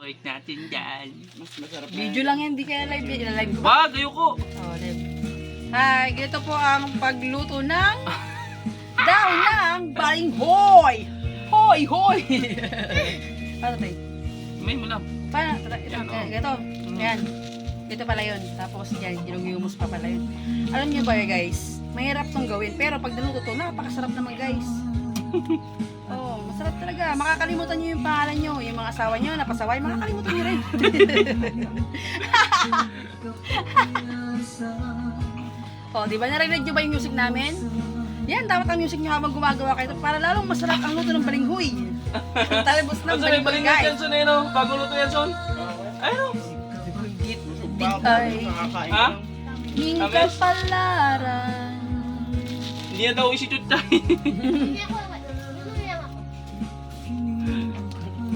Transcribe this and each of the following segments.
Wait natin dyan. Mas masarap na Video lang yan, hindi kaya live. Live ba? Wag, ayoko. Oh, live. Hi, ganito po ang pagluto ng daon ng balinghoy. Hoy, hoy. Paano tayo? May mo lang. Paano? Yan, oh. Ito. Yan. Ito pala yun. Tapos yan, ginugumus pa pala yun. Alam niyo ba guys, mahirap tong gawin. Pero pag naluto to, napakasarap naman guys. Oh, masarap talaga. Makakalimutan niyo yung pangalan niyo, yung mga asawa niyo, napasaway, makakalimutan niyo rin. Oh, di ba narinig niyo ba yung music namin? Yan, dapat ang music niyo habang gumagawa kayo para lalong masarap ang luto ng balinghoy. Talibos ng Son, may balinghoy balingan guys. yan, Son, eh, no? Bago luto yan, Son. Ayun. Ay, nakakain Ha? lang. Ning Ames? kapalaran. Hindi na daw isi Chuchay. Hindi ako naman. Luluyan ako.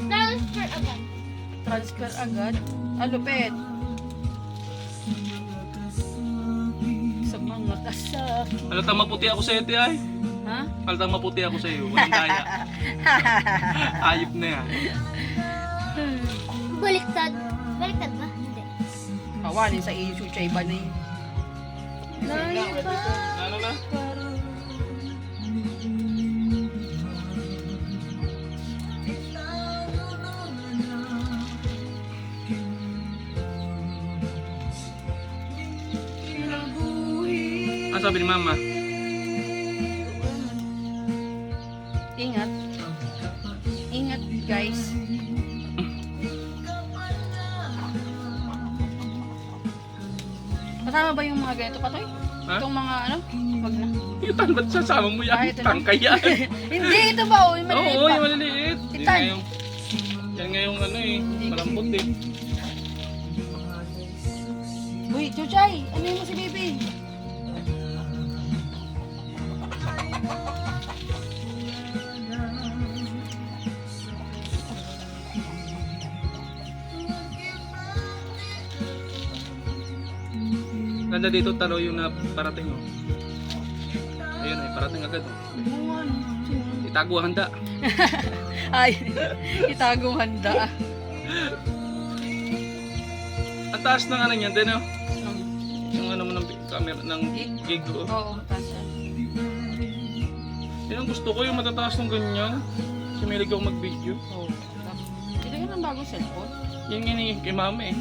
Transfer agad. Transfer agad. Alupet. Sa mga kasakit. Halatang maputi ako sa'yo, ti ay. Ha? Halatang maputi ako sa'yo. Walang daya. Ayop na yan. Baliktad. Baliktad ba? Hindi. Kawanin sa iyo, chucha, iba na yun. Ano na? Ano sabi ni Mama? Ingat. Ingat, guys. Kasama ba yung mga ganito pa, Toy? Ha? Itong mga ano? Wag na. Itan, ba't sasama mo yan? Ah, ito lang. Tangkay yan. Hindi, ito ba? Oh, yung maliliit Oo, pa. yung maliliit. Itan. Yan nga yung ano eh, malambot eh. Uy, chuchay! Ano mo si baby? Ganda dito, talo yung na parating oh. Ayun ay, parating agad oh. Buwan. Itago ang handa. Ay, itagong handa. Ang taas ng ano niyan din oh. Yung ano mo ng camera ng gig oh. Oo, tasa. Yan ang gusto ko, yung matataas ng ganyan. Kasi mahilig ako mag-video. Oo. Ito yun ang bagong cellphone. Yan nga ni kay mama eh.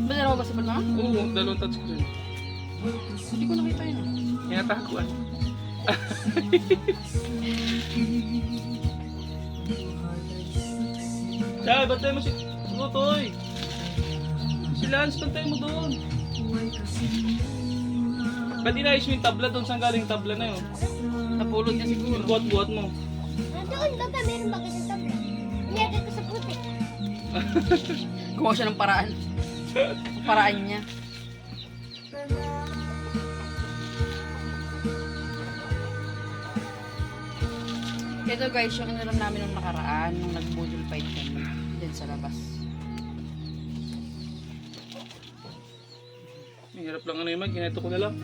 Ba dalawa ba si Balma? Oo, dalawang touchscreen. Hindi ko nakita yun. Tinatakuan. Chay, bantay mo si Tutoy. Si Lance, bantay mo doon. Ba't inayos mo yung tabla doon? Saan galing yung tabla na yun? Napulot niya siguro. Yung buhat-buhat mo. Nandoon ba ba? Meron ba ganyan tabla? Nilagay ko sa puti. Gumawa siya ng paraan. Paraan niya. Ito guys, yung inalam namin nung nakaraan, nung nag-budol fight kami dyan sa labas. Ang hirap lang ano yung mag, ginito ko na lang.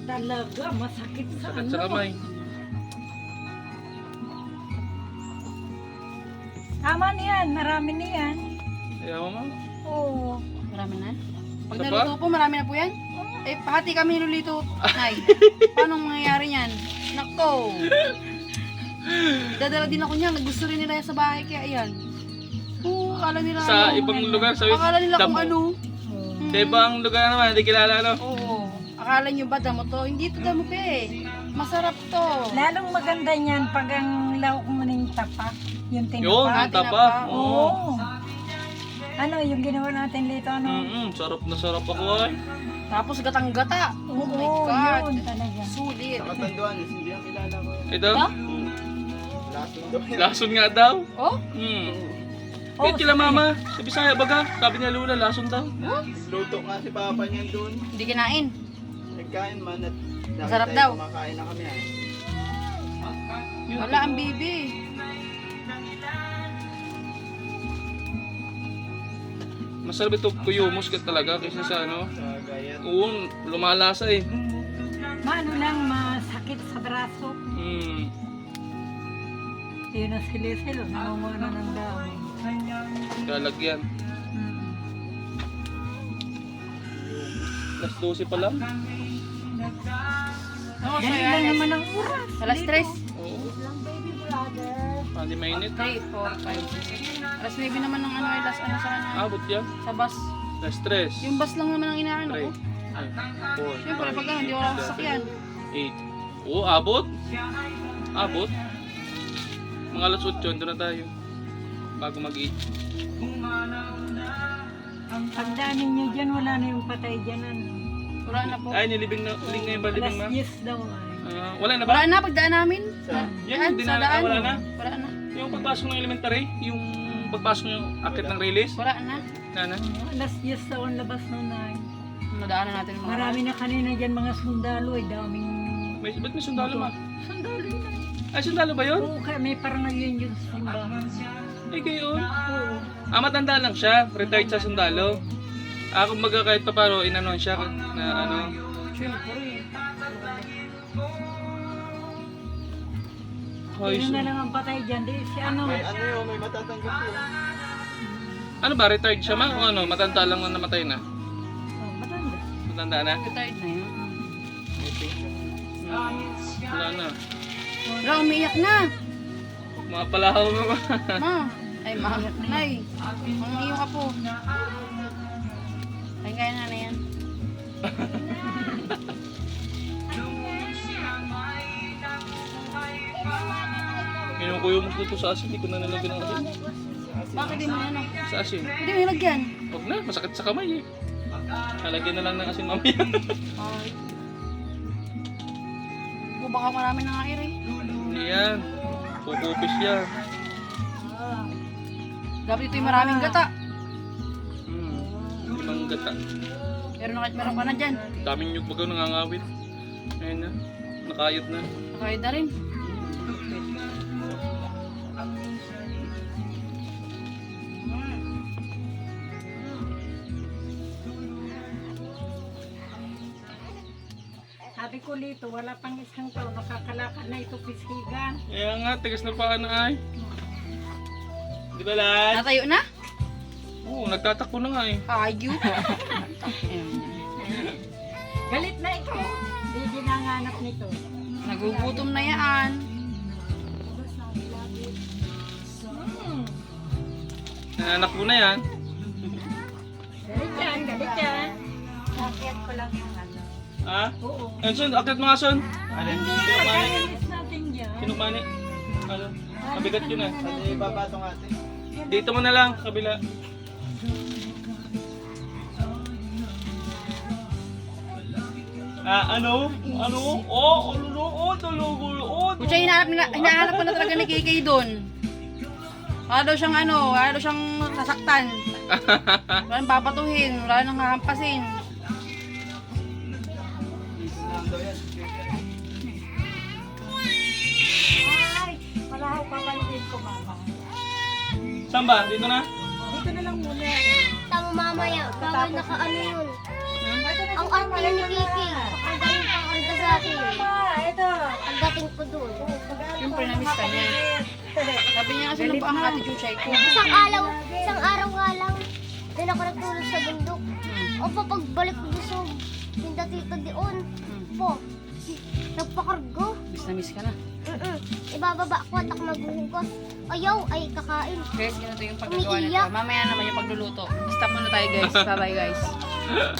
Talaga, masakit sa Sakit sa kamay. Tama na yan, marami na yan. Kaya mo mama. Oo. Marami na? Pag Isa pa? naluto po, marami na po yan? Eh, pahati kami nilulito, Nay. Paano mangyayari yan? Nako! Dadala din ako niyan. Gusto rin nila yan sa bahay, kaya ayan. Oo, akala nila Sa ano. ibang lugar, sa Akala nila kung damo. ano. Sa ibang lugar naman, hindi kilala no? Oo. Akala nyo ba damo to? Hindi to damo pe. Masarap to. Lalong maganda niyan pag ang lawak mo na yung tapa. Yung Yun, tinapa. ang tapa. Oo. Oo. Ano, yung ginawa natin dito, ano? Sarap na sarap ako ay. Tapos gatang-gata. Oh my Oo, God. yun talaga. Sulit. Sa Katanduan, hindi ang kilala ko. Ito? Ha? Lason daw. Lason nga daw. Oh? Kahit kila mama, sa Bisaya baga, sabi niya Lula, lason daw. Luto nga si Papa niyan doon. Hindi kinain. Nagkain man at Masarap nakita daw. yung kumakain na kami ah. Wala ang bibi. Masarap ito kuyumos ka talaga kaysa sa ano. Sa gayat. Oo, lumalasa eh. Maano lang, masakit sa braso. Hmm. Yun ang sili-silo, namumuna ng dami. Lalagyan. Alas 12 pa lang. Oo, so Ganun lang yan. naman ang oras. Alas 3. Oo. Lang baby brother. Hindi mainit. 3, 4, 5. Alas 9 naman ng ano, alas ano sa Abot yan. sa bus. Alas 3. Yung bus lang naman ang inaano 3. ko. 4. Siyempre, pag hindi wala sasakyan. 8. Oo, abot. Abot. Mga alas 8, doon na tayo. Bago mag-8. Pagdaanin nyo dyan, wala na yung patay dyan. Ano. Wala na po. Ay, nilibing na. Uling na yung Alas balibing ma. 10 daw ay. Wala na ba? Wala na, pagdaan namin. Yan, Yan, hindi sa na. daan. Wala na. Wala na. Yung pagpasok ng elementary, yung pagpasok yung akit ng release. Wala na. Nana. Alas 10 daw ang labas nun ay. Madaanan natin yung mga Marami na kanina dyan mga sundalo ay daming... Ba't may sundalo ma? Sundalo na. Ay, sundalo ba yun? Oo, kaya may parang yun yung simbahan. Ay, gayon. Oo. Matanda lang siya. Retired sa sundalo. Kumbaga kahit pa paro, inanon siya na ano. Siyempre. Hoy, Sino na lang ang patay dyan? Di, si ano? May ano yun, may matatanggap yun. ano ba, retired siya ma? O ano, matanda lang na namatay na? Oh, matanda. Matanda na? Retired na yun. Wala na. Wala, umiiyak na. Mga palahaw mo ma. Ma. Ay, ma. Nay. Ang iyo ka po. Ay, kaya na na yan. Kinukuyo mo dito sa asin, hindi ko na nalagyan ng asin. Bakit di mo ano? Sa asin. Hindi mo nilagyan. Huwag na, masakit sa kamay eh. Nalagyan na lang ng asin mamaya. Ay. O, baka marami na nga eh. Hindi yan. Pupupis yan. Dapat ito yung maraming gata. Limang gata. Pero meron ka na dyan. Daming nyug baga nangangawit. Ayun na. Nakayod na. Nakaya na rin. Sabi ko Lito, wala pang isang taon, nakakalakad na ito pisigan. Kaya nga, tigas na pa na ay. Di ba lahat? Natayo na? Oo, nagtatakbo na nga eh. Ayu. Galit na ito. Hindi ginanganap nito. Nagugutom na yan. Nananak mo na yan. Galit yan, galit yan. Nakit ko lang yung ano. Ha? Oo. Ayun, son, akit mga son. Alin? Pagkalinis natin dyan. Kinumani. Ano? Mabigat yun ah. Ano yung babatong ate? Dito mo na lang, kabila. Ano? Ano? Kutsa, hinahanap ko na talaga ni KK doon. Wala daw siyang ano, wala daw siyang nasaktan. Wala nang papatuhin, wala nang hahampasin. Ay, malahaw papalitin ko mama. Saan ba? Dito na? Dito na lang muna. Tang mamaya, bawal naka-ano yun. Ang arte ni Kiki. Ang galing pang anda sa akin. Ito. Ang dating ko doon. Siyempre, na-miss ka niya. Sabi niya kasi nung pa ang ate Chuchay ko. Isang araw nga lang, doon ako nagtulog sa bundok. O pa pagbalik ko sa tinda-tita doon. Po, nagpakargo. Miss na miss ka na. Ibababa ko at ako maghuhugas. Ayaw, ay kakain. Guys, ganito yung paggagawa nito. Umiiyak. Mamaya naman yung pagluluto. Stop muna tayo guys. Bye-bye guys.